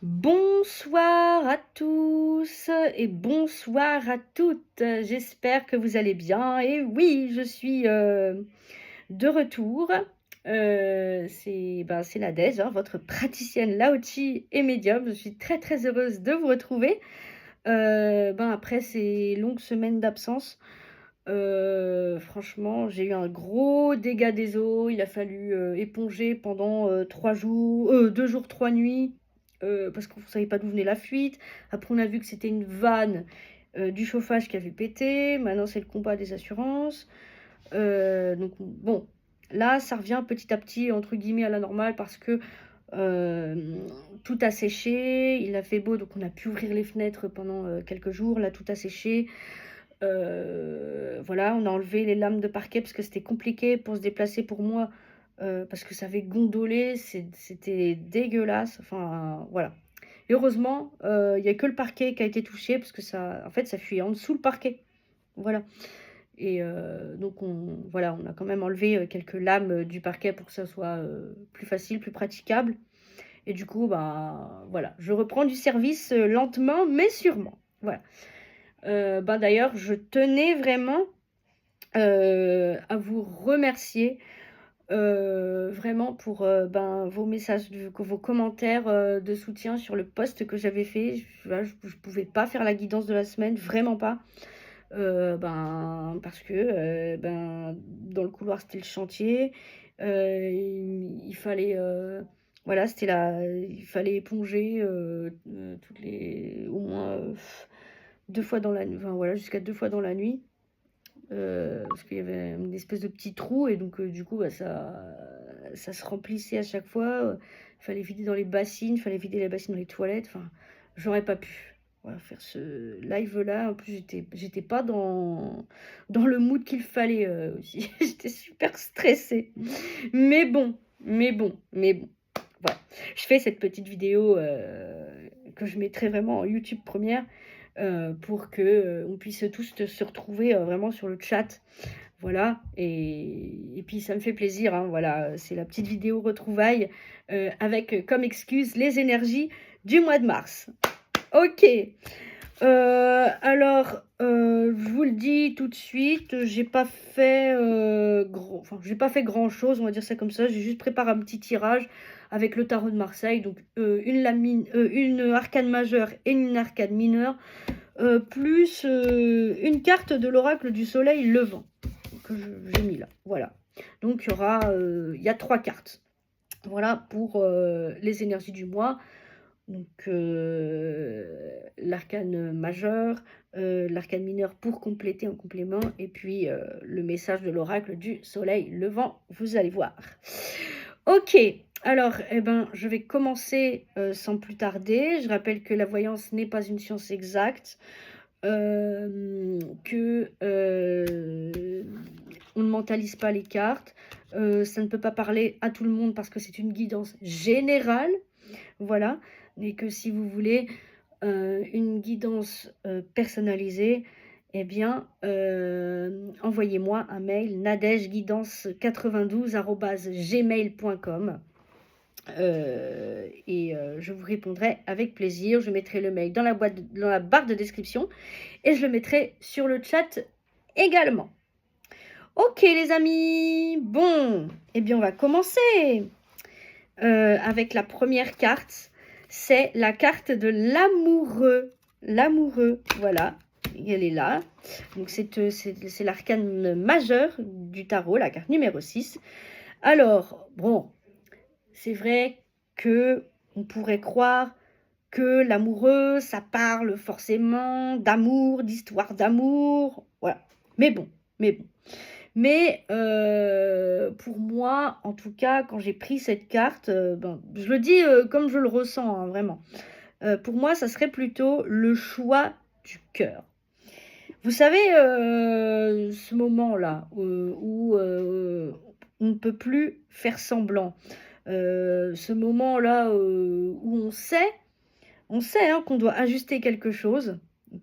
Bonsoir à tous et bonsoir à toutes. J'espère que vous allez bien. Et oui, je suis de retour. C'est Nadège, hein, votre praticienne Lao-Chi et médium. Je suis très très heureuse de vous retrouver. Après ces longues semaines d'absence, franchement, j'ai eu un gros dégât des eaux. Il a fallu éponger pendant 2 jours, 3 nuits, parce qu'on ne savait pas d'où venait la fuite. Après, on a vu que c'était une vanne du chauffage qui avait pété. Maintenant, c'est le combat des assurances. Donc, bon, là, ça revient petit à petit, entre guillemets, à la normale parce que tout a séché. Il a fait beau, donc on a pu ouvrir les fenêtres pendant quelques jours. Là, tout a séché. Voilà, on a enlevé les lames de parquet parce que c'était compliqué pour se déplacer pour moi, parce que ça avait gondolé, c'était dégueulasse, enfin voilà. Et heureusement, il y a que le parquet qui a été touché parce que ça, en fait, ça fuyait en dessous le parquet. Voilà. Et donc voilà, on a quand même enlevé quelques lames du parquet pour que ça soit plus facile, plus praticable. Et du coup, voilà, je reprends du service lentement mais sûrement. Voilà. D'ailleurs, je tenais vraiment à vous remercier vraiment pour vos messages, vos commentaires de soutien sur le post que j'avais fait. Je pouvais pas faire la guidance de la semaine, vraiment pas. Parce que dans le couloir, c'était le chantier. Il fallait... voilà, il fallait éponger au moins 2 fois dans la nuit, enfin voilà, jusqu'à 2 fois dans la nuit. Parce qu'il y avait une espèce de petit trou et donc du coup ça se remplissait à chaque fois. Il fallait vider dans les bassines, il fallait vider les bassines dans les toilettes. Enfin, j'aurais pas pu, voilà, faire ce live là. En plus, j'étais pas dans le mood qu'il fallait aussi. J'étais super stressée. Mais bon, voilà. Je fais cette petite vidéo que je mettrai vraiment en YouTube première pour que on puisse tous se retrouver vraiment sur le chat. Voilà, et puis ça me fait plaisir, hein, voilà, c'est la petite vidéo retrouvailles avec comme excuse les énergies du mois de mars. Ok, alors, je vous le dis tout de suite, j'ai pas fait grand chose, on va dire ça comme ça. J'ai juste préparé un petit tirage avec le tarot de Marseille, donc une arcane majeure et une arcane mineure, plus une carte de l'oracle du soleil levant que j'ai mis là. Voilà. Donc il y a 3 cartes. Voilà pour les énergies du mois. Donc l'arcane majeur, l'arcane mineur pour compléter en complément, et puis le message de l'oracle du soleil levant, vous allez voir. Ok, alors je vais commencer sans plus tarder. Je rappelle que la voyance n'est pas une science exacte, que on ne mentalise pas les cartes, ça ne peut pas parler à tout le monde parce que c'est une guidance générale, voilà, et que si vous voulez une guidance personnalisée, eh bien envoyez-moi un mail nadegeguidance92@gmail.com. Je vous répondrai avec plaisir. Je mettrai le mail dans la barre de description et je le mettrai sur le chat également. Ok les amis, bon, eh bien on va commencer avec la première carte. C'est la carte de l'amoureux. L'amoureux, voilà, elle est là. Donc c'est l'arcane majeure du tarot, la carte numéro 6. Alors, bon, c'est vrai que on pourrait croire que l'amoureux, ça parle forcément d'amour, d'histoire d'amour, voilà. Mais bon. Mais pour moi, en tout cas, quand j'ai pris cette carte, je le dis comme je le ressens, hein, vraiment. Pour moi, ça serait plutôt le choix du cœur. Vous savez, ce moment-là où on ne peut plus faire semblant. Ce moment-là où on sait hein, qu'on doit ajuster quelque chose.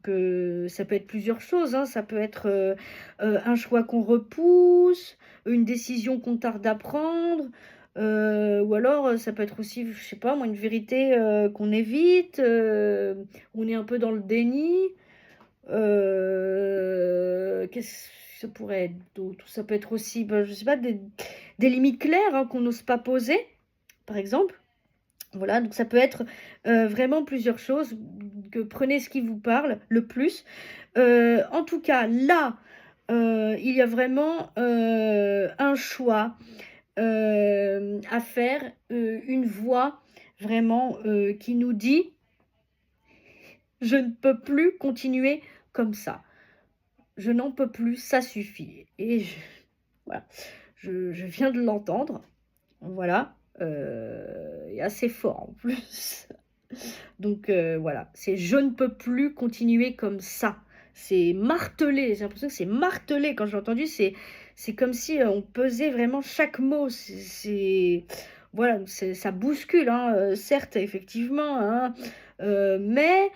Que ça peut être plusieurs choses, hein. Ça peut être un choix qu'on repousse, une décision qu'on tarde à prendre, Ou alors, ça peut être aussi, je sais pas moi, une vérité, qu'on évite, on est un peu dans le déni. Qu'est-ce que ça pourrait être d'autre? Ça peut être aussi, bah, je sais pas, des limites claires, hein, qu'on n'ose pas poser, par exemple. Voilà, donc ça peut être, vraiment plusieurs choses, que prenez ce qui vous parle le plus. En tout cas, là, il y a vraiment, un choix, à faire, une voix vraiment, qui nous dit: «Je ne peux plus continuer comme ça. Je n'en peux plus, ça suffit» et voilà, je viens de l'entendre, voilà, et assez fort en plus. Donc voilà, c'est: «Je ne peux plus continuer comme ça». C'est martelé, j'ai l'impression que c'est martelé quand j'ai entendu, c'est comme si, on pesait vraiment chaque mot. Voilà, donc ça bouscule, hein, certes, effectivement, hein, mais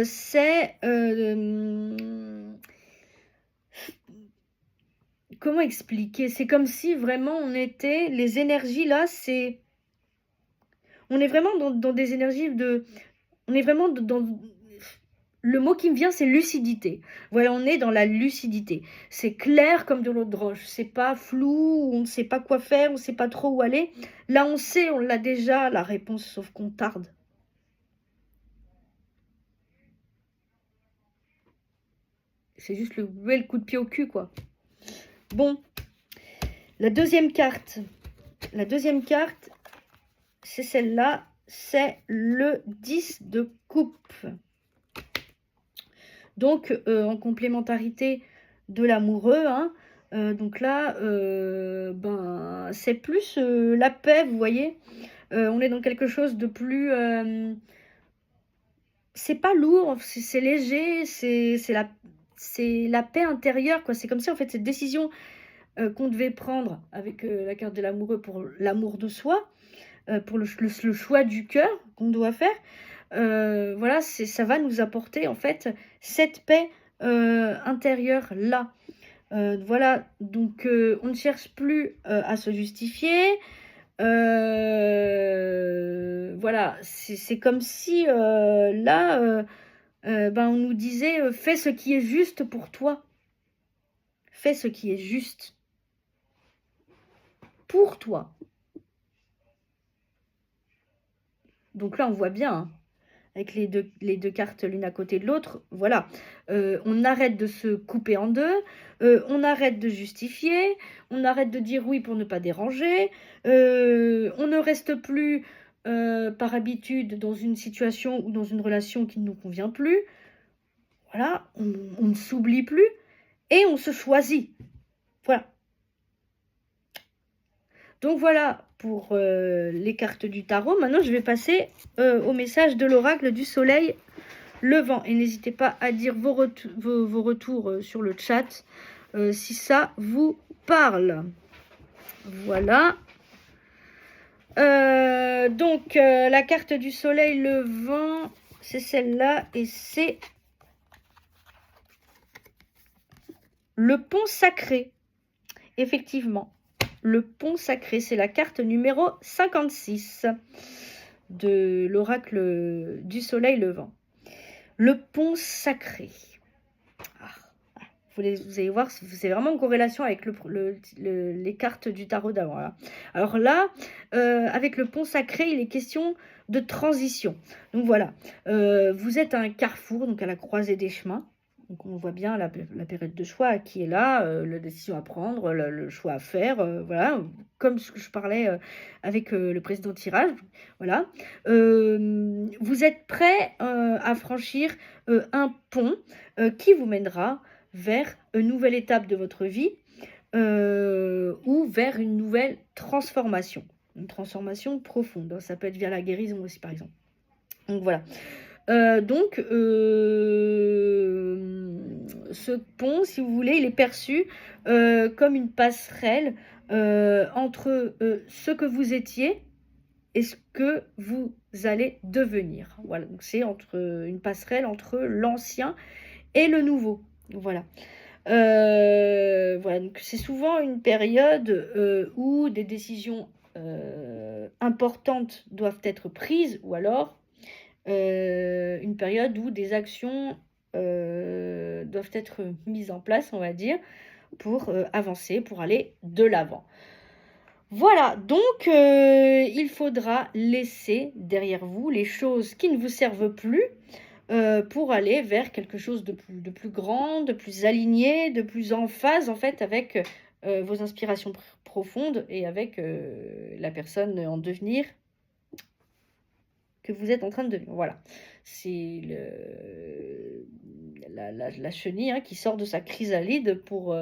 c'est, comment expliquer? C'est comme si vraiment on était les énergies là, on est vraiment dans des énergies de on est vraiment dans le mot qui me vient, c'est lucidité. Voilà, on est dans la lucidité. C'est clair comme de l'eau de roche. C'est pas flou, on ne sait pas quoi faire, on ne sait pas trop où aller. Là, on sait, on l'a déjà, la réponse, sauf qu'on tarde. C'est juste le bel coup de pied au cul, quoi. Bon, la deuxième carte. La deuxième carte, c'est celle-là. C'est le 10 de coupe. Donc, en complémentarité de l'amoureux, hein, donc là, ben, c'est plus, la paix, vous voyez? On est dans quelque chose de plus, c'est pas lourd, c'est léger, c'est la paix intérieure, quoi. C'est comme si, en fait, cette décision, qu'on devait prendre avec, la carte de l'amoureux pour l'amour de soi, pour le choix du cœur qu'on doit faire, voilà, ça va nous apporter, en fait, cette paix, intérieure-là. Voilà, donc on ne cherche plus, à se justifier. Voilà, c'est comme si, là, ben, on nous disait, «Fais ce qui est juste pour toi. Fais ce qui est juste pour toi». Donc là, on voit bien, hein, avec les deux cartes l'une à côté de l'autre, voilà. On arrête de se couper en deux, on arrête de justifier, on arrête de dire oui pour ne pas déranger, on ne reste plus, par habitude dans une situation ou dans une relation qui ne nous convient plus. Voilà, on ne s'oublie plus et on se choisit. Voilà. Donc voilà pour, les cartes du tarot. Maintenant, je vais passer, au message de l'oracle du soleil levant. Et n'hésitez pas à dire vos retours, sur le chat, si ça vous parle. Voilà. Donc, la carte du soleil levant, c'est celle-là et c'est le pont sacré. Effectivement, le pont sacré, c'est la carte numéro 56 de l'oracle du soleil levant. Le pont sacré. Ah, vous allez voir, c'est vraiment en corrélation avec les cartes du tarot d'avant. Là. Alors là, avec le pont sacré, il est question de transition. Donc voilà, vous êtes à un carrefour, donc à la croisée des chemins. Donc on voit bien la période de choix qui est là, la décision à prendre, le choix à faire, voilà, comme ce que je parlais avec le précédent tirage, voilà. Vous êtes prêt à franchir un pont qui vous mènera vers une nouvelle étape de votre vie ou vers une nouvelle transformation, une transformation profonde. Ça peut être via la guérison aussi, par exemple. Donc voilà. Donc, ce pont, si vous voulez, il est perçu comme une passerelle entre ce que vous étiez et ce que vous allez devenir. Voilà, donc c'est une passerelle entre l'ancien et le nouveau. Voilà. Voilà, donc c'est souvent une période où des décisions importantes doivent être prises, ou alors une période où des actions doivent être mises en place, on va dire, pour avancer, pour aller de l'avant. Voilà, donc il faudra laisser derrière vous les choses qui ne vous servent plus pour aller vers quelque chose de plus grand, de plus aligné, de plus en phase en fait avec vos inspirations profondes et avec la personne en devenir que vous êtes en train de devenir. Voilà, c'est la chenille hein, qui sort de sa chrysalide pour...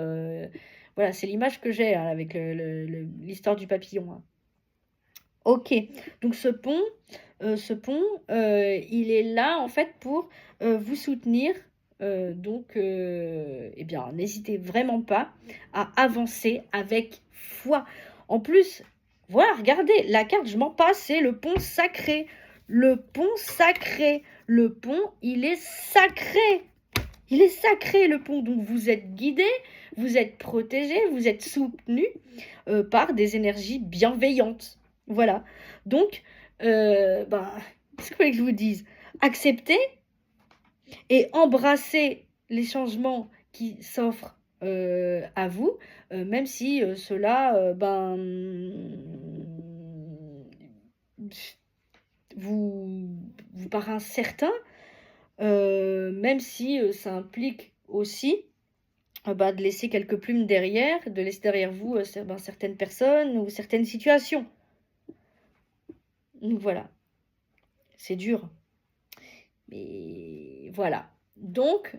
voilà, c'est l'image que j'ai hein, avec l'histoire du papillon. Hein. Ok, donc ce pont, il est là en fait pour vous soutenir. Donc, eh bien, n'hésitez vraiment pas à avancer avec foi. En plus, voilà, regardez, la carte, je m'en passe, c'est le pont sacré. Le pont sacré. Le pont, il est sacré. Il est sacré, le pont. Donc, vous êtes guidé, vous êtes protégé, vous êtes soutenu par des énergies bienveillantes. Voilà. Donc, qu'est-ce que vous voulez que je vous dise? Acceptez et embrassez les changements qui s'offrent à vous, même si cela, vous paraît incertain, même si ça implique aussi de laisser quelques plumes derrière, de laisser derrière vous certaines personnes ou certaines situations. Donc voilà, c'est dur. Mais voilà. Donc,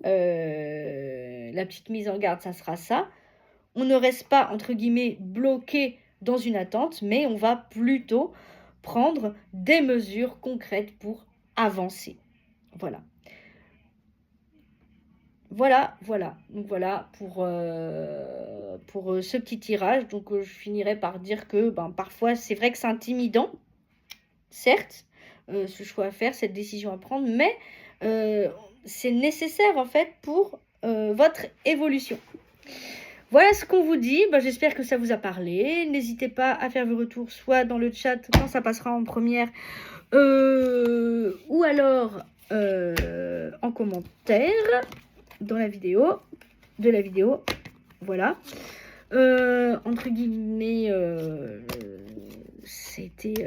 la petite mise en garde, ça sera ça. On ne reste pas, entre guillemets, bloqué dans une attente, mais on va plutôt prendre des mesures concrètes pour avancer. Voilà. Voilà. Donc voilà pour ce petit tirage. Donc je finirai par dire que parfois c'est vrai que c'est intimidant, certes, ce choix à faire, cette décision à prendre, mais c'est nécessaire en fait pour votre évolution. Voilà ce qu'on vous dit. J'espère que ça vous a parlé. N'hésitez pas à faire vos retours, soit dans le chat quand ça passera en première, ou alors en commentaire dans la vidéo, voilà. Entre guillemets, c'était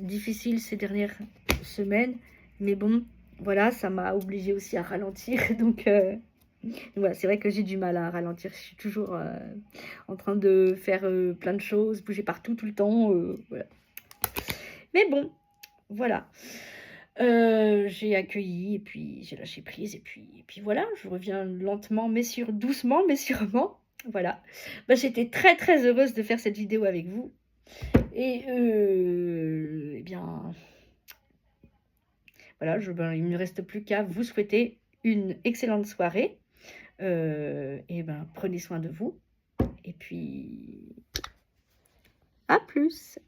difficile ces dernières semaines, mais bon, voilà, ça m'a obligée aussi à ralentir, donc voilà, c'est vrai que j'ai du mal à ralentir, je suis toujours en train de faire plein de choses, bouger partout tout le temps, voilà. Mais bon, voilà. J'ai accueilli et puis j'ai lâché prise et puis voilà, je reviens lentement mais doucement mais sûrement. Voilà. J'étais très très heureuse de faire cette vidéo avec vous. Et eh bien voilà, il ne me reste plus qu'à vous souhaiter une excellente soirée. Et prenez soin de vous. Et puis à plus.